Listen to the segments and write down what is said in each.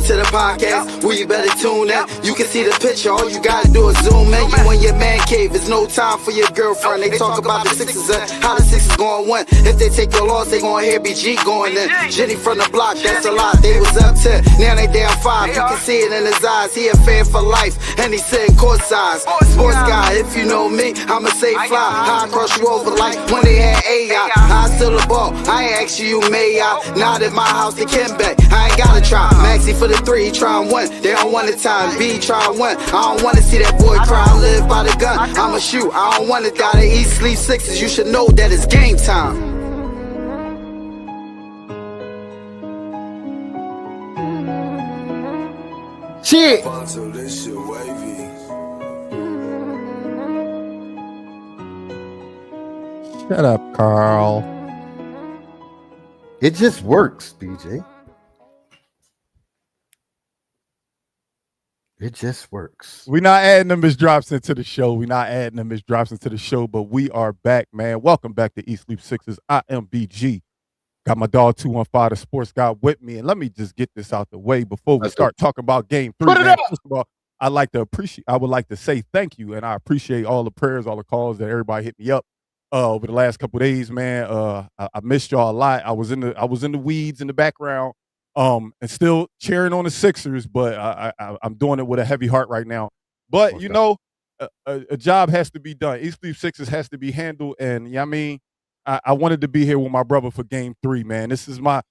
welcome to the podcast. Where you better tune in. You can see the picture, all you gotta do is zoom in. You in your man cave, it's no time for your girlfriend. They talk about the Sixers and how the Sixers gonna win. If they take your loss, they gonna hear BG going in. Jenny from the block, that's a lot. They was up 10, now they down 5. You can see it in his eyes, he a fan for life. And he sitting courtside. Sports guy, if you know me, I'ma say fly. High cross you over like when they had AI. I still the ball, I ain't ask you, may I? Not at my house, they can back. I ain't gotta try. Maxi for the 3, he try and win. They don't want the time, B try and win. I don't wanna see that boy cry, I live by the gun. I'ma shoot, I don't wanna die. To eat, sleep Sixers, you should know that it's game time. Shit. Shut up, Carl. It just works, BJ. It just works. We're not adding them as drops into the show. But we are back, man. Welcome back to Eat Sleep Sixers. I am BG. Got my dog 215, the sports guy, with me. And let me just get this out the way before we start talking about game 3. Man. First of all, I would like to say thank you, and I appreciate all the prayers, all the calls that everybody hit me up over the last couple of days, man. I missed y'all a lot. I was in the weeds in the background. And still cheering on the Sixers, but I'm doing it with a heavy heart right now. But you know, a job has to be done. East Sleep Sixers has to be handled, and you know what I mean, I wanted to be here with my brother for game 3, man. This is my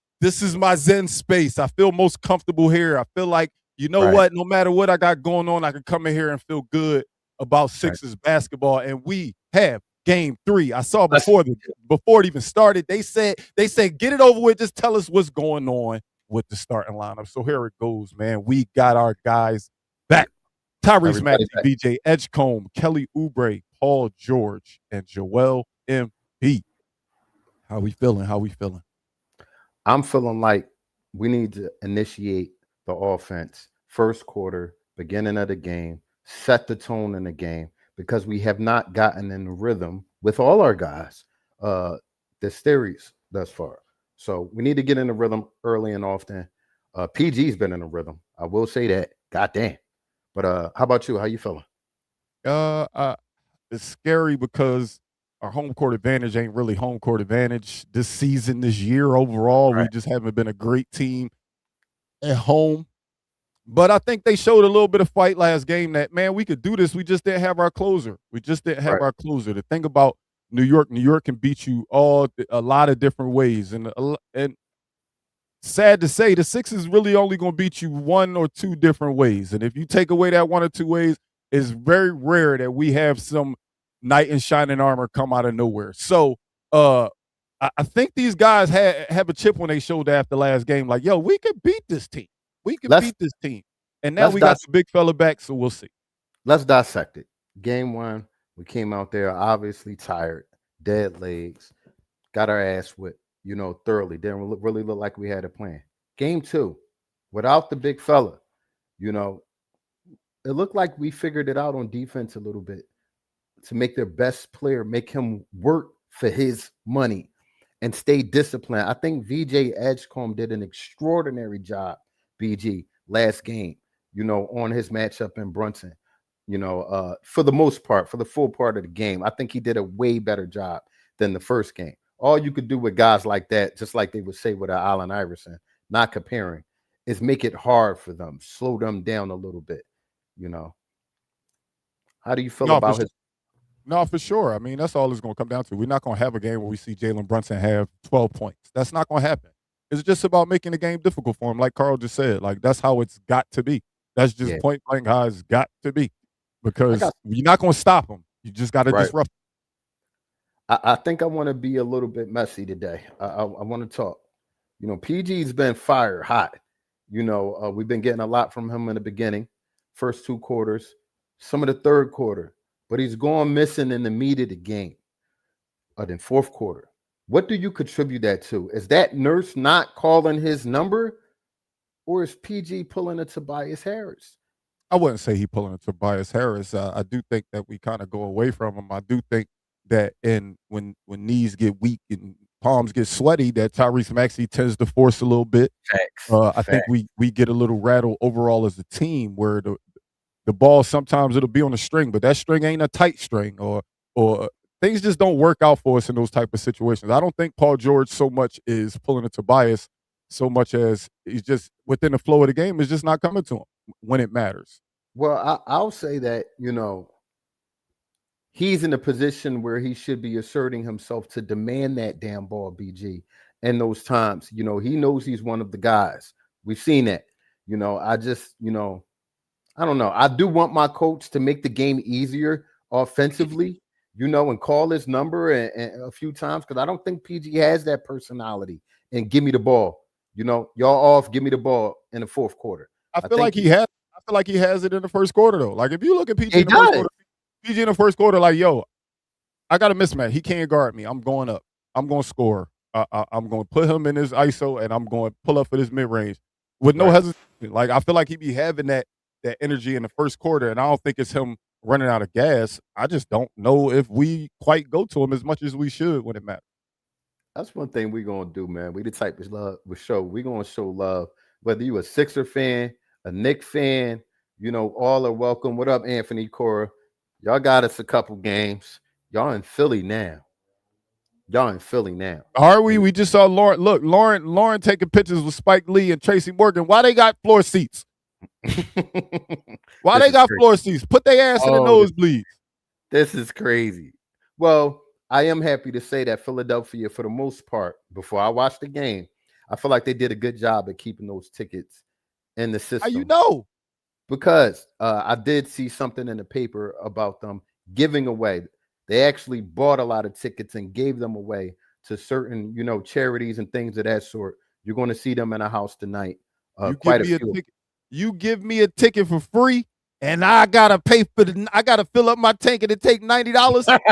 zen space. I feel most comfortable here. I feel like, you know what, no matter what I got going on, I can come in here and feel good about Sixers basketball. And we have game 3. I saw before it even started, they said get it over with, just tell us what's going on with the starting lineup. So here it goes, man. We got our guys back. Tyrese Maxey, BJ Edgecombe, Kelly Oubre, Paul George, and Joel Embiid. How we feeling? I'm feeling like we need to initiate the offense first quarter, beginning of the game, set the tone in the game, because we have not gotten in the rhythm with all our guys this series thus far. So we need to get in the rhythm early and often. PG's been in the rhythm. I will say that. God damn. But how about you? How you feeling? It's scary because our home court advantage ain't really home court advantage this season, this year overall. Right. We just haven't been a great team at home. But I think they showed a little bit of fight last game that, man, we could do this. We just didn't have our closer. The thing about New York can beat you a lot of different ways. And sad to say, the Sixers really only going to beat you 1 or 2 different ways. And if you take away that 1 or 2 ways, it's very rare that we have some knight in shining armor come out of nowhere. So I think these guys have a chip when they showed after last game, like, yo, we could beat this team. And now we got the big fella back, so we'll see. Let's dissect it. Game 1, we came out there obviously tired, dead legs, got our ass whipped, thoroughly. Didn't really look like we had a plan. Game 2, without the big fella, it looked like we figured it out on defense a little bit to make their best player, make him work for his money and stay disciplined. I think VJ Edgecombe did an extraordinary job, BG, last game, on his matchup in Brunson. For the most part, for the full part of the game, I think he did a way better job than the first game. All you could do with guys like that, just like they would say with Allen Iverson, not comparing, is make it hard for them, slow them down a little bit. How do you feel about his? No, for sure. I mean, that's all it's going to come down to. We're not going to have a game where we see Jalen Brunson have 12 points. That's not going to happen. It's just about making the game difficult for him, like Carl just said. Like, that's how it's got to be. That's just point blank how it's got to be. Because you're not going to stop him. You just got to disrupt him. I think I want to be a little bit messy today. I want to talk. PG's been fire hot. We've been getting a lot from him in the beginning, first 2 quarters, some of the third quarter, but he's gone missing in the meat of the game, in fourth quarter. What do you contribute that to? Is that Nurse not calling his number, or is PG pulling a Tobias Harris? I wouldn't say he pulling a Tobias Harris. I do think that we kind of go away from him. I do think that when knees get weak and palms get sweaty that Tyrese Maxey tends to force a little bit. Facts. I think we get a little rattled overall as a team where the ball sometimes it'll be on a string, but that string ain't a tight string, or things just don't work out for us in those type of situations. I don't think Paul George so much is pulling a Tobias so much as he's just within the flow of the game is just not coming to him when it matters. Well, I'll say that, he's in a position where he should be asserting himself to demand that damn ball, BG. And those times, he knows he's one of the guys. We've seen that. I just, I don't know. I do want my coach to make the game easier offensively, and call his number and a few times, because I don't think PG has that personality. And give me the ball. Y'all off, give me the ball in the fourth quarter. I feel like he has it in the first quarter, though. Like, if you look at PG in the first quarter, PG in the first quarter, like, yo, I got a mismatch. He can't guard me. I'm going up. I'm going to score. I'm going to put him in his ISO, and I'm going to pull up for this mid-range with no hesitation. Like, I feel like he be having that energy in the first quarter, and I don't think it's him running out of gas. I just don't know if we quite go to him as much as we should when it matters. That's one thing we're going to do, man. We the type of love we show. We're going to show love. Whether you a Sixer fan, a Knicks fan, all are welcome. What up, Anthony Cora? Y'all got us a couple games. Y'all in Philly now. Are we? We just saw Lauren. Look, Lauren taking pictures with Spike Lee and Tracy Morgan. Why they got floor seats? Why they got floor seats? Put their ass in the nosebleeds. This is crazy. Well, I am happy to say that Philadelphia, for the most part, before I watched the game, I feel like they did a good job at keeping those tickets in the system. How you know? Because I did see something in the paper about them giving away. They actually bought a lot of tickets and gave them away to certain, charities and things of that sort. You're going to see them in a house tonight. Quite a few. You give me a ticket for free, and I gotta pay for I gotta fill up my tank, and it take $90,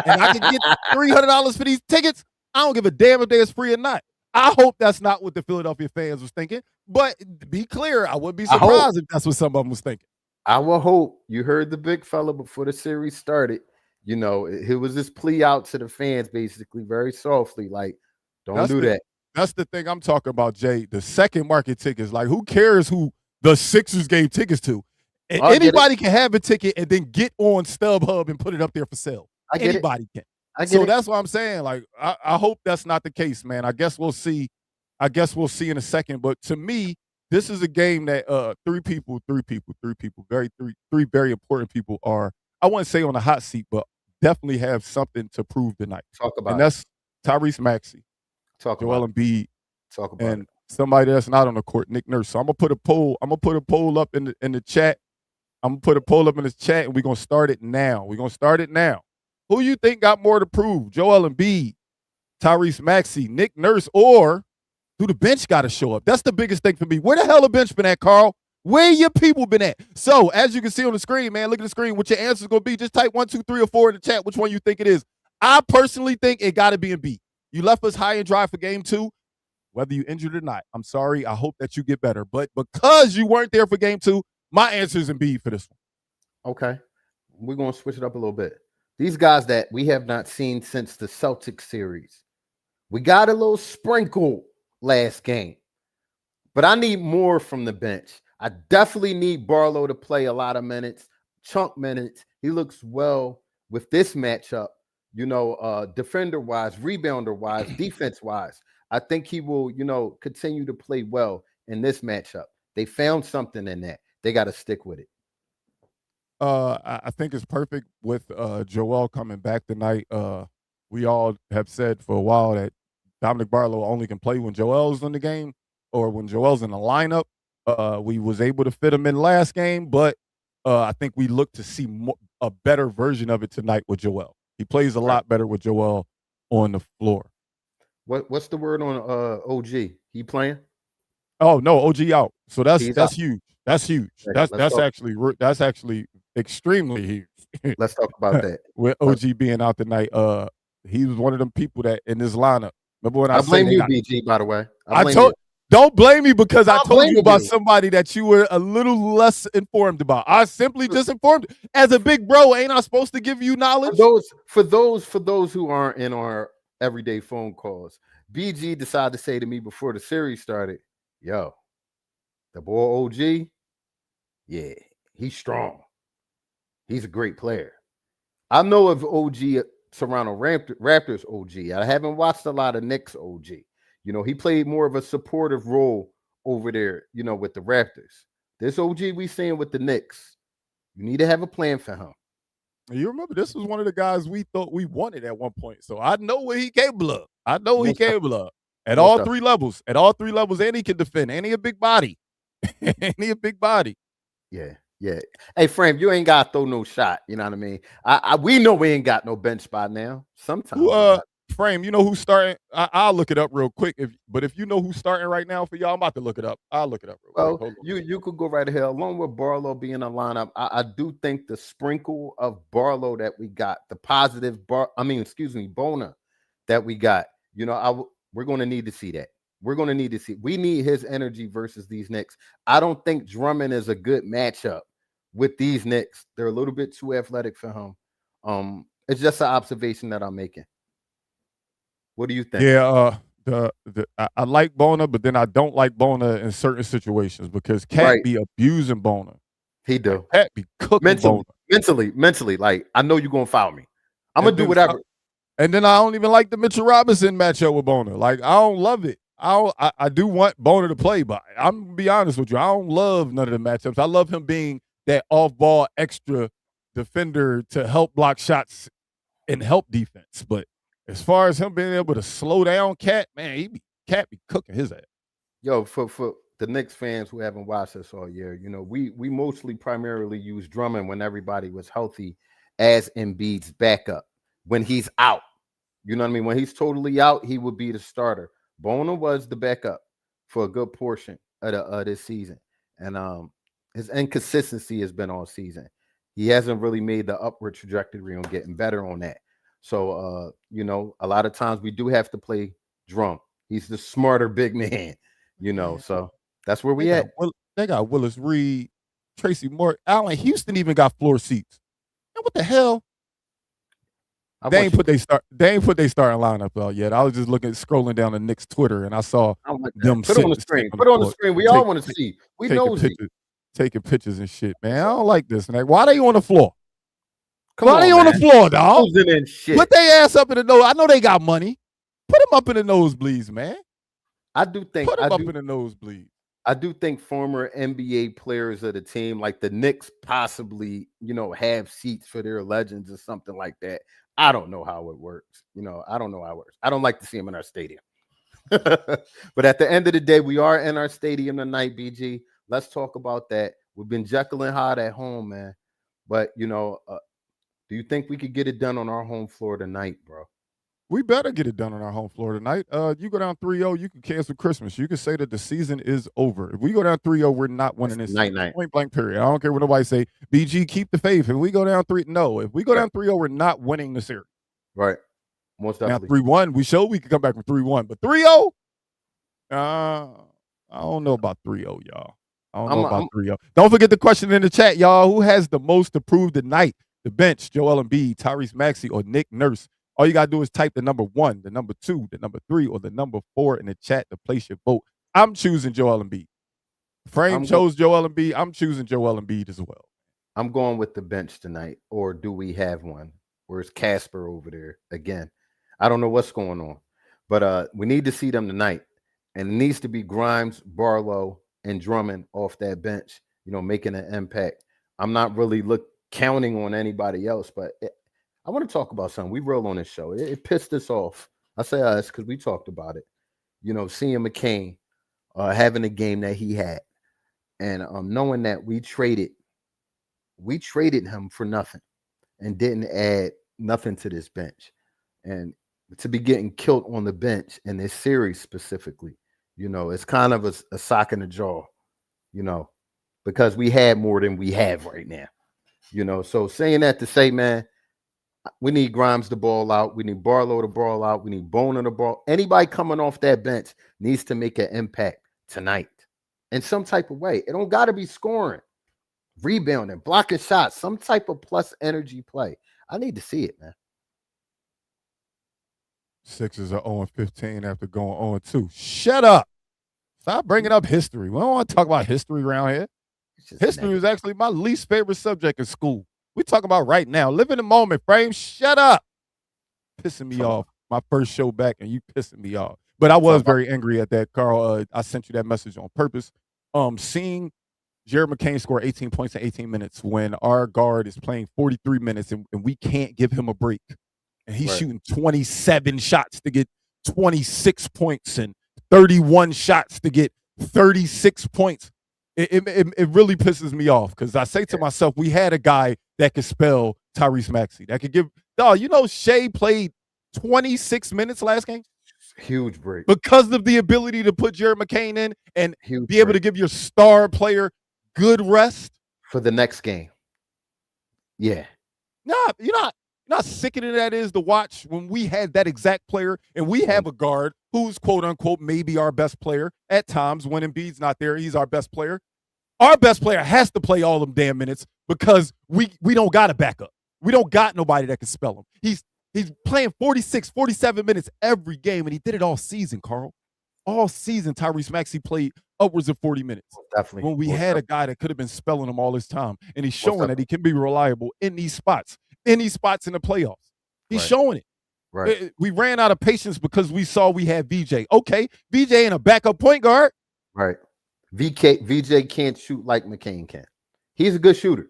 and I can get $300 for these tickets. I don't give a damn if they're free or not. I hope that's not what the Philadelphia fans was thinking. But to be clear, I wouldn't be surprised if that's what some of them was thinking. I will hope. You heard the big fella before the series started. It was this plea out to the fans, basically, very softly, like, don't do that. That's the thing I'm talking about, Jay. The second market tickets, like, who cares who the Sixers gave tickets to? And anybody can have a ticket and then get on StubHub and put it up there for sale. Anybody can. So that's what I'm saying. Like, I hope that's not the case, man. I guess we'll see. In a second. But to me, this is a game that three very important people are, I wouldn't say on the hot seat, but definitely have something to prove tonight. And that's Tyrese Maxey, Joel Embiid, and somebody that's not on the court, Nick Nurse. So I'm gonna put a poll. I'm gonna put a poll up in the chat. I'm gonna put a poll up in the chat, and we're gonna start it now. Who you think got more to prove? Joel Embiid, Tyrese Maxey, Nick Nurse, or do the bench got to show up? That's the biggest thing for me. Where the hell the bench been at, Carl? Where your people been at? So, as you can see on the screen, man, look at the screen. What your answer's going to be, just type 1, 2, 3, or 4 in the chat. Which one you think it is? I personally think it got to be Embiid. You left us high and dry for game 2, whether you injured or not. I'm sorry. I hope that you get better. But because you weren't there for game 2, my answer is Embiid for this one. Okay. We're going to switch it up a little bit. These guys that we have not seen since the Celtics series. We got a little sprinkle last game, but I need more from the bench. I definitely need Barlow to play a lot of minutes, chunk minutes. He looks well with this matchup, defender-wise, rebounder-wise, defense-wise. I think he will, continue to play well in this matchup. They found something in that. They got to stick with it. I think it's perfect with Joel coming back tonight. We all have said for a while that Dominic Barlow only can play when Joel's in the game or when Joel's in the lineup. We was able to fit him in last game, but I think we look to see a better version of it tonight with Joel. He plays a lot better with Joel on the floor. What's the word on OG? He playing? Oh no, OG out. So that's out. huge. That's huge. That's actually extremely huge. Let's talk about that. With OG being out tonight, he was one of them people that in this lineup. Remember when I blame you, BG, by the way. Don't blame me because I told you about somebody that you were a little less informed about. I simply just informed you. As a big bro, ain't I supposed to give you knowledge? For those who aren't in our everyday phone calls, BG decided to say to me before the series started, yo, the boy OG, yeah, he's strong. He's a great player. I know of OG Toronto Raptors OG. I haven't watched a lot of Knicks OG. You know, he played more of a supportive role over there, you know, with the Raptors. This OG we seeing with the Knicks, you need to have a plan for him. You remember this was one of the guys we thought we wanted at one point. So I know what he capable of. I know what he Most capable of at most all of three levels. At all three levels, and he can defend. And he a big body. And he a big body. Yeah. Hey, Frame, you ain't got to throw no shot. You know what I mean? We know we ain't got no bench spot now. Sometimes Who we got. Frame, you know who's starting? I'll look it up real quick. But if you know who's starting right now for y'all, I'm about to look it up. I'll look it up real quick. Well, Hold on. you could go right ahead. Along with Barlow being in the lineup, I do think the sprinkle of Barlow that we got, the positive Bona that we got, you know, we're going to need to see that. We're going to need to see. We need his energy versus these Knicks. I don't think Drummond is a good matchup with these Knicks. They're a little bit too athletic for him. It's just an observation that I'm making. What do you think? Yeah, I like Bona, but then I don't like Bona in certain situations because Cat be abusing Bona. He do. Like, Cat be cooking Bona. Mentally, like, I know you're gonna foul me. I'm gonna do whatever. And then I don't even like the Mitchell Robinson matchup with Bona. Like, I don't love it. I do want Bona to play, but I'm gonna be honest with you. I don't love none of the matchups. I love him being that off-ball extra defender to help block shots and help defense. But as far as him being able to slow down Cat, man, Cat be cooking his ass. Yo, for the Knicks fans who haven't watched us all year, you know, we mostly primarily use Drummond when everybody was healthy as Embiid's backup. When he's out, you know what I mean? When he's totally out, he would be the starter. Bona was the backup for a good portion of this season. And his inconsistency has been all season. He hasn't really made the upward trajectory on getting better on that. So, you know, a lot of times we do have to play Drum. He's the smarter big man, you know. So that's where we at. They got Willis Reed, Tracy Moore, Allen Houston even got floor seats. And what the hell? They ain't put their starting lineup out yet. I was just scrolling down the Knicks Twitter, and I saw them. Put it on the screen. Put it on the screen. We all want to see. We know taking pictures and shit, man. I don't like this. Like, why they on the floor? Why they on the floor, dog? Put their ass up in the nose. I know they got money. Put them up in the nosebleeds, man. I do think put them up in the nosebleeds. I do think former NBA players of the team, like the Knicks, possibly, you know, have seats for their legends or something like that. I don't know how it works. You know, I don't know how it works. I don't like to see them in our stadium. But at the end of the day, we are in our stadium tonight, BG. Let's talk about that. We've been Jekyll and Hyde at home, man. But, you know, do you think we could get it done on our home floor tonight, bro? We better get it done on our home floor tonight. You go down 3-0, you can cancel Christmas. You can say that the season is over. If we go down 3-0, we're not winning this season. Point blank period. I don't care what nobody say. BG, keep the faith. If we go down 3, no. If we go down 3-0, we're not winning the series. Right. Most definitely. Now 3-1, we could come back from 3-1. But 3-0, I don't know about 3-0, y'all. I don't know about 3-0. Don't forget the question in the chat, y'all. Who has the most to prove tonight? The bench, Joel Embiid, Tyrese Maxey, or Nick Nurse? All you got to do is type the number 1, the number 2, the number 3, or the number 4 in the chat to place your vote. I'm choosing Joel Embiid. Frame chose Joel Embiid. I'm choosing Joel Embiid as well. I'm going with the bench tonight. Or do we have one? Where's Casper over there again? I don't know what's going on. But we need to see them tonight. And it needs to be Grimes, Barlow, and Drummond off that bench, you know, making an impact. I'm not really counting on anybody else, but I want to talk about something. We roll on this show. It pissed us off. I say us because we talked about it. You know, seeing McCain having a game that he had, and knowing that we traded him for nothing and didn't add nothing to this bench, and to be getting killed on the bench in this series specifically, you know, it's kind of a sock in the jaw, you know, because we had more than we have right now, you know. So saying that to say, man, we need Grimes to ball out. We need Barlow to ball out. We need Bona to ball. Anybody coming off that bench needs to make an impact tonight in some type of way. It don't got to be scoring, rebounding, blocking shots, some type of plus energy play. I need to see it, man. Sixers are 0-15 after going 0-2. Shut up. Stop bringing up history. We don't want to talk about history around here. History is actually my least favorite subject in school. We talk about right now. Live in the moment, Frame. Shut up. Pissing me off. My first show back, and you pissing me off. But I was very angry at that, Carl. I sent you that message on purpose. Seeing Jared McCain score 18 points in 18 minutes when our guard is playing 43 minutes and we can't give him a break. And he's shooting 27 shots to get 26 points and 31 shots to get 36 points. It really pisses me off because I say to myself, we had a guy that could spell Tyrese Maxey. That could give Shea played 26 minutes last game. Huge break. Because of the ability to put Jared McCain in and be able to give your star player good rest. For the next game. Yeah. Nah, you're not sickening that is to watch when we had that exact player and we have a guard who's quote unquote maybe our best player at times when Embiid's not there. He's our best player. Our best player has to play all them damn minutes because we don't got a backup. We don't got nobody that can spell him. He's playing 46, 47 minutes every game, and he did it all season, Carl. All season, Tyrese Maxey played upwards of 40 minutes. Definitely. When we had a guy that could have been spelling him all this time, and he's showing that he can be reliable in these spots in the playoffs. He's showing it. Right. We ran out of patience because we saw we had VJ. Okay, VJ ain't a backup point guard. Right. VJ can't shoot like McCain can. He's a good shooter.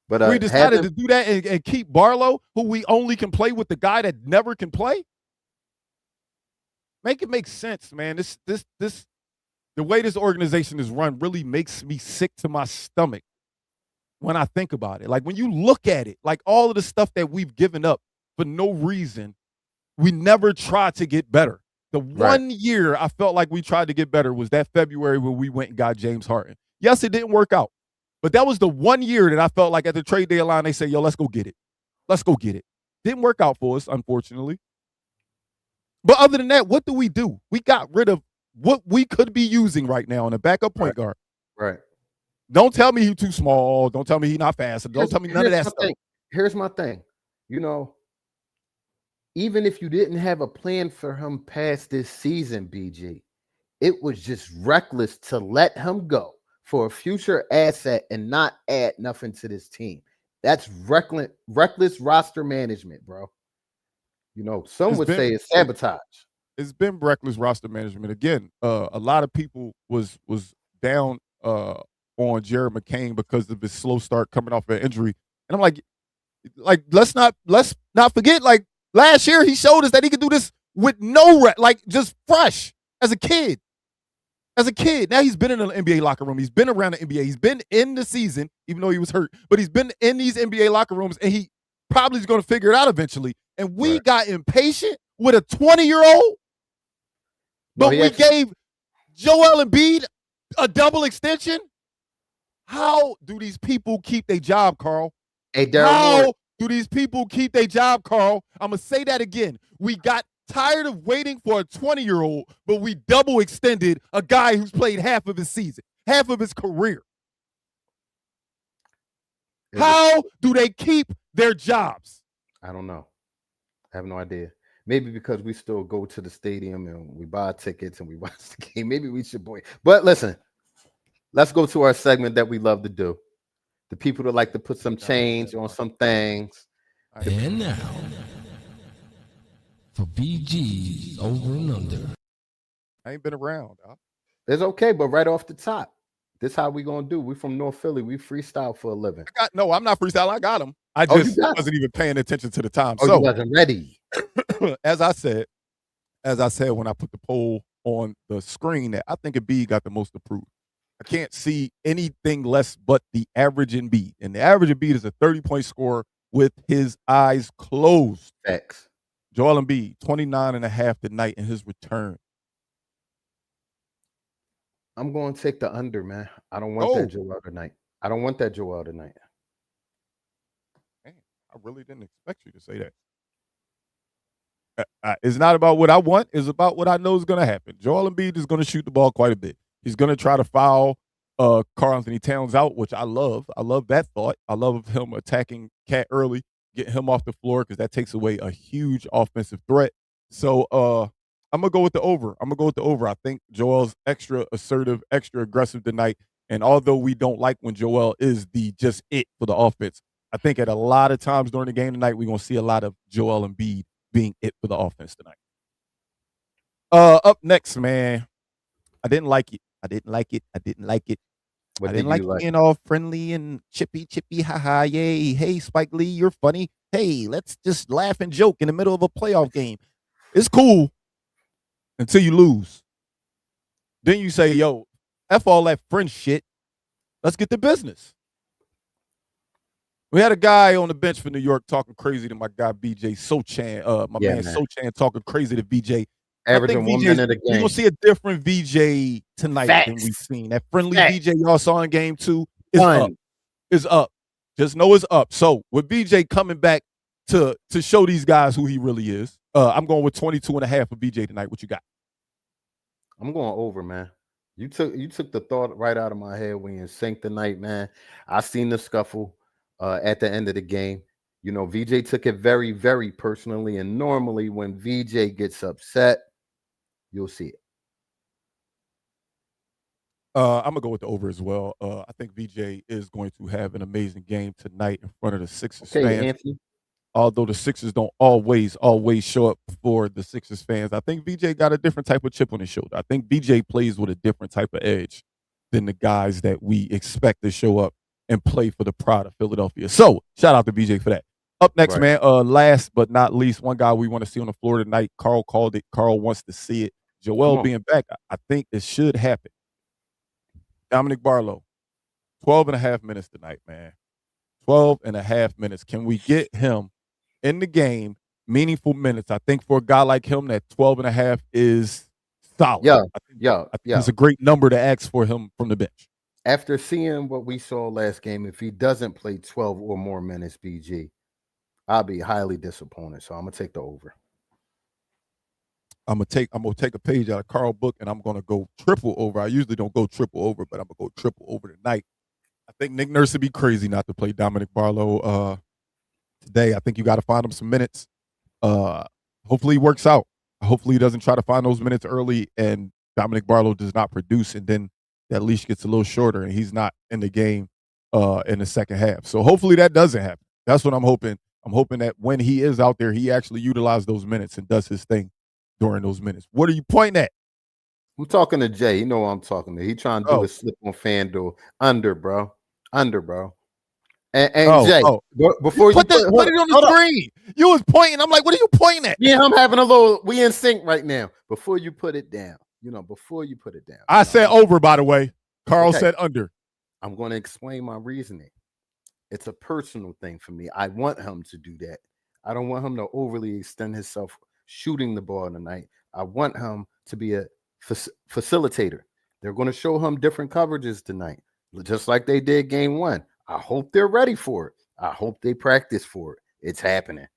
But we decided to do that and keep Barlow, who we only can play with the guy that never can play. Make it make sense, man. This the way this organization is run really makes me sick to my stomach when I think about it. Like when you look at it, like all of the stuff that we've given up for no reason, we never tried to get better. The one year I felt like we tried to get better was that February when we went and got James Harden. Yes, it didn't work out. But that was the one year that I felt like at the trade deadline, they said, yo, let's go get it. Let's go get it. Didn't work out for us, unfortunately. But other than that, what do? We got rid of what we could be using right now in a backup point guard. Right. Don't tell me he's too small. Don't tell me he's not fast. Don't tell me none of that stuff. Here's my thing. Even if you didn't have a plan for him past this season, BG, it was just reckless to let him go for a future asset and not add nothing to this team. That's reckless roster management, bro. Some would say it's sabotage. It's been reckless roster management. Again, a lot of people was down on Jared McCain because of his slow start coming off an injury. And I'm like let's not forget, like last year he showed us that he could do this with no just fresh as a kid. Now he's been in an NBA locker room. He's been around the NBA. He's been in the season, even though he was hurt. But he's been in these NBA locker rooms, and he probably is going to figure it out eventually. And we got impatient with a 20-year-old, but we gave Joel Embiid a double extension. How do these people keep their job, Carl? How do these people keep their job, Carl? I'm going to say that again. We got tired of waiting for a 20-year-old, but we double extended a guy who's played half of his season, half of his career. How do they keep their jobs? I don't know. I have no idea. Maybe because we still go to the stadium and we buy tickets and we watch the game. Maybe we should But listen, let's go to our segment that we love to do. The people that like to put some change on some things. And now, for BG's Over and Under. I ain't been around. It's okay, but right off the top, this how we gonna do. We from North Philly. We freestyle for a living. I'm not freestyling. I got him. I just wasn't even paying attention to the time. So you wasn't ready. As I said when I put the poll on the screen, that I think Embiid got the most approved. I can't see anything less but the average Embiid. And the average Embiid is a 30-point scorer with his eyes closed. Facts. Joel Embiid, 29.5 tonight in his return. I'm going to take the under, man. I don't want that Joel tonight. Man, I really didn't expect you to say that. It's not about what I want. It's about what I know is going to happen. Joel Embiid is going to shoot the ball quite a bit. He's going to try to foul Karl-Anthony Towns out, which I love. I love that thought. I love him attacking Cat early, getting him off the floor because that takes away a huge offensive threat. So I'm gonna go with the over. I think Joel's extra assertive, extra aggressive tonight. And although we don't like when Joel is the just it for the offense, I think at a lot of times during the game tonight, we're gonna see a lot of Joel Embiid being it for the offense tonight. Up next, man. I didn't like it. I didn't like it. What I did didn't like you you like? being all friendly and chippy, haha, yay. Hey, Spike Lee, you're funny. Hey, let's just laugh and joke in the middle of a playoff game. It's cool until you lose. Then you say, yo, F all that friend shit. Let's get to business. We had a guy on the bench for New York talking crazy to my guy BJ Sochan, my Yeah, man man. Sochan talking crazy to VJ. I think Averaging 1 VJ's minute a we're game. gonna see a different VJ tonight than we've Facts. seen. That friendly Facts. VJ y'all saw in game 2 is up. Done. Is up. Just know it's up. So with VJ coming back to show these guys who he really is, I'm going with 22.5 for VJ tonight. What you got? I'm going over, man. You took the thought right out of my head when you synced tonight, man. I seen the scuffle at the end of the game. You know, VJ took it very, very personally. And normally when VJ gets upset, you'll see it. I'm gonna go with the over as well. I think VJ is going to have an amazing game tonight in front of the Sixers Okay, fans. Anthony. Although the Sixers don't always show up for the Sixers fans, I think VJ got a different type of chip on his shoulder. I think VJ plays with a different type of edge than the guys that we expect to show up and play for the pride of Philadelphia. So shout out to VJ for that. Up next, Right. man. Last but not least, one guy we want to see on the floor tonight. Carl called it. Carl wants to see it. Joel being back, I think it should happen. Dominic Barlow, 12 and a half minutes tonight, man. 12 and a half minutes. Can we get him in the game, meaningful minutes? I think for a guy like him, that 12 and a half is solid. Yeah, I think yeah. it's a great number to ask for him from the bench. After seeing what we saw last game, if he doesn't play 12 or more minutes, BG, I'll be highly disappointed. So I'm gonna take the over. I'm gonna take a page out of Carl's book and I'm gonna go triple over. I usually don't go triple over, but I'm gonna go triple over tonight. I think Nick Nurse would be crazy not to play Dominic Barlow today. I think you got to find him some minutes. Hopefully he works out. Hopefully he doesn't try to find those minutes early and Dominic Barlow does not produce, and then that leash gets a little shorter and he's not in the game in the second half. So hopefully that doesn't happen. That's what I'm hoping. I'm hoping that when he is out there, he actually utilizes those minutes and does his thing during those minutes. What are you pointing at? I'm talking to Jay. You know what I'm talking to. He trying to do the slip on FanDuel. Under, bro. And Jay, before you put it on the screen. You was pointing. I'm like, what are you pointing at? Yeah, I'm having a little. We in sync right now. Before you put it down, I said over. By the way, Carl said under. I'm going to explain my reasoning. It's a personal thing for me. I want him to do that. I don't want him to overly extend himself shooting the ball tonight. I want him to be a facilitator. They're going to show him different coverages tonight, just like they did game 1. I hope they're ready for it. I hope they practice for it. It's happening.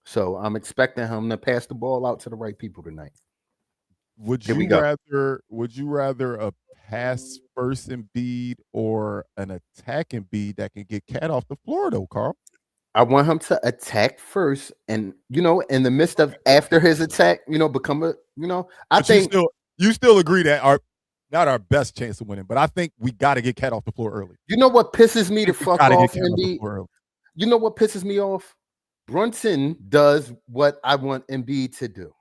So I'm expecting him to pass the ball out to the right people tonight. Would you rather a pass first Embiid or an attack Embiid that can get Cat off the floor though, Carl? I want him to attack first, and in the midst of after his attack, become a I but think you still agree that not our best chance of winning, but I think we got to get Cat off the floor early. You know what pisses me the fuck off, Embiid? Off you know what pisses me off? Brunson does what I want Embiid to do.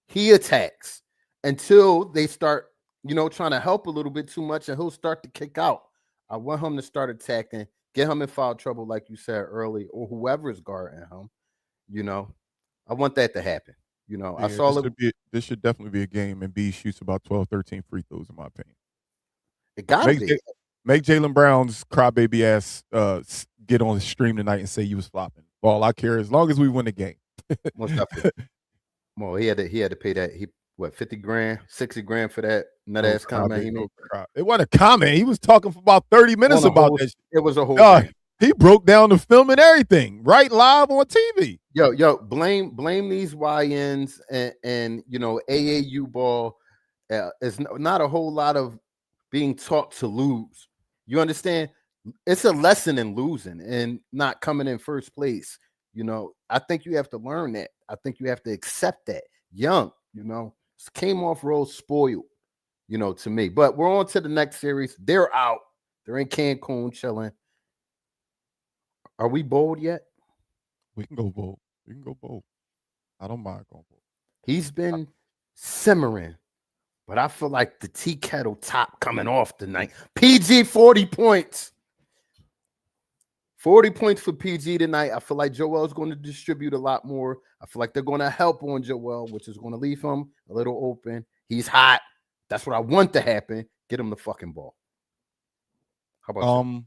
He attacks until they start, trying to help a little bit too much, and he'll start to kick out. I want him to start attacking, get him in foul trouble, like you said early, or whoever is guarding him. I want that to happen. I saw this should definitely be a game, and B shoots about 12, 13 free throws, in my opinion. It gotta be. Make Jaylen Brown's crybaby ass get on the stream tonight and say you was flopping. All I care as long as we win the game. Most definitely. Well, he had to pay that. He $50,000, $60,000 for that nut ass comment. It wasn't a comment. He was talking for about 30 minutes about that. It was a whole. He broke down the film and everything, right live on TV. Yo, blame these YNs and AAU ball is not a whole lot of being taught to lose. You understand? It's a lesson in losing and not coming in first place. I think you have to learn that. I think you have to accept that. young, came off real spoiled, to me. But we're on to the next series. They're out. They're in Cancun chilling. Are we bold yet? We can go bold. We can go bold. I don't mind going bold. He's been simmering, but I feel like the tea kettle top coming off tonight. PG 40 points. 40 points for PG tonight. I feel like Joel's going to distribute a lot more. I feel like they're going to help on Joel, which is going to leave him a little open. He's hot. That's what I want to happen. Get him the fucking ball. How about you?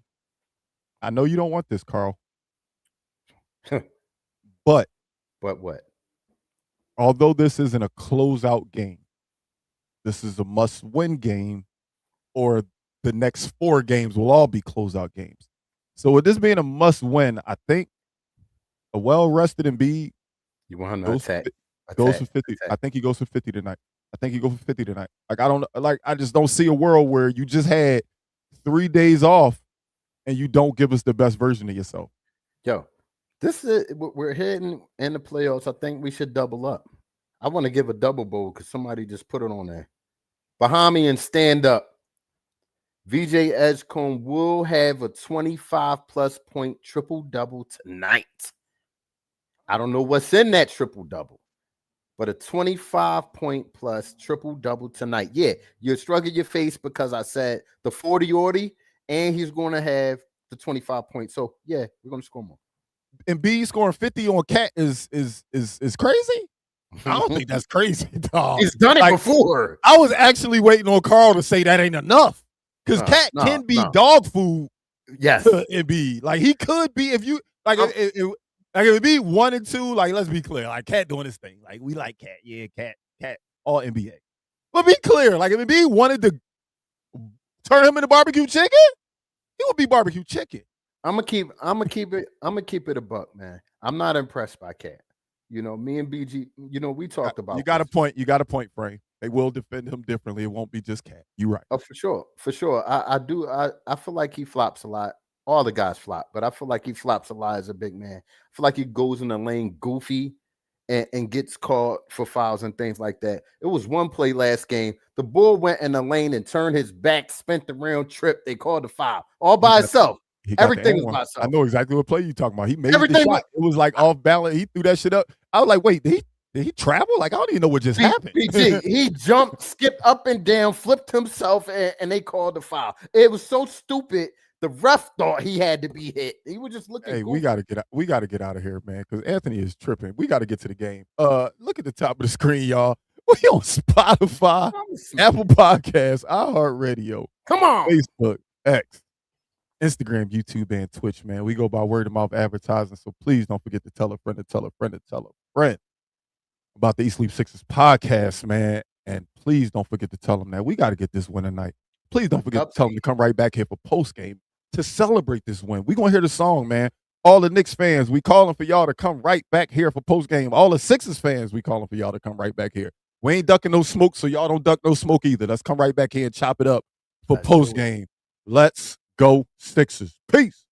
I know you don't want this, Carl. But what? Although this isn't a closeout game, this is a must-win game, or the next 4 games will all be closeout games. So with this being a must-win, I think a well-rested Embiid you want him to attack. Goes for 50. I think he goes for 50 tonight. I just don't see a world where you just had 3 days off and you don't give us the best version of yourself. Yo, this is we're heading in the playoffs. I think we should double up. I want to give a double bowl because somebody just put it on there. Bahamian stand up. VJ Edgecombe will have a 25+ point triple-double tonight. I don't know what's in that triple-double, but a 25-point plus triple-double tonight. Yeah, you're struggling your face because I said the 40-40, and he's going to have the 25 points. So, yeah, we're going to score more. And B scoring 50 on Cat is crazy? I don't think that's crazy, dog. He's done it before. I was actually waiting on Carl to say that ain't enough. Because Cat can be dog food. Yes. It be. Like, he could be, if you, like, it would be 1 and 2, like, let's be clear. Like, Cat doing his thing. Like, we like Cat. Yeah, Cat, all NBA. But be clear. Like, if Embiid wanted to turn him into barbecue chicken, he would be barbecue chicken. I'm gonna keep it a buck, man. I'm not impressed by Cat. Me and BG, we talked about You got a point, Frame. They will defend him differently. It won't be just Cat. You're right. Oh, for sure. I feel like he flops a lot. All the guys flop, but I feel like he flops a lot as a big man. I feel like he goes in the lane goofy and gets caught for fouls and things like that. It was one play last game. The bull went in the lane and turned his back, spent the round trip. They called the foul all by himself. Everything was by himself. I know exactly what play you're talking about. He made everything. It was like off balance. He threw that shit up. I was like, wait, did he travel? Like, I don't even know what just happened. He jumped, skipped up and down, flipped himself, and they called the foul. It was so stupid. The ref thought he had to be hit. He was just looking. Hey, we gotta get out of here, man, because Anthony is tripping. We gotta get to the game. Look at the top of the screen, y'all. We on Spotify, Apple Podcasts, iHeartRadio. Come on, Facebook, X, Instagram, YouTube, and Twitch, man. We go by word of mouth advertising, so please don't forget to tell a friend to tell a friend to tell a friend about the East Sleep Sixers podcast, man. And please don't forget to tell them that we got to get this win tonight. Please don't forget to tell them to come right back here for post game to celebrate this win. We're going to hear the song, man. All the Knicks fans, we calling for y'all to come right back here for post game. All the Sixers fans, we calling for y'all to come right back here. We ain't ducking no smoke, so y'all don't duck no smoke either. Let's come right back here and chop it up for post game. Let's go Sixers. Peace.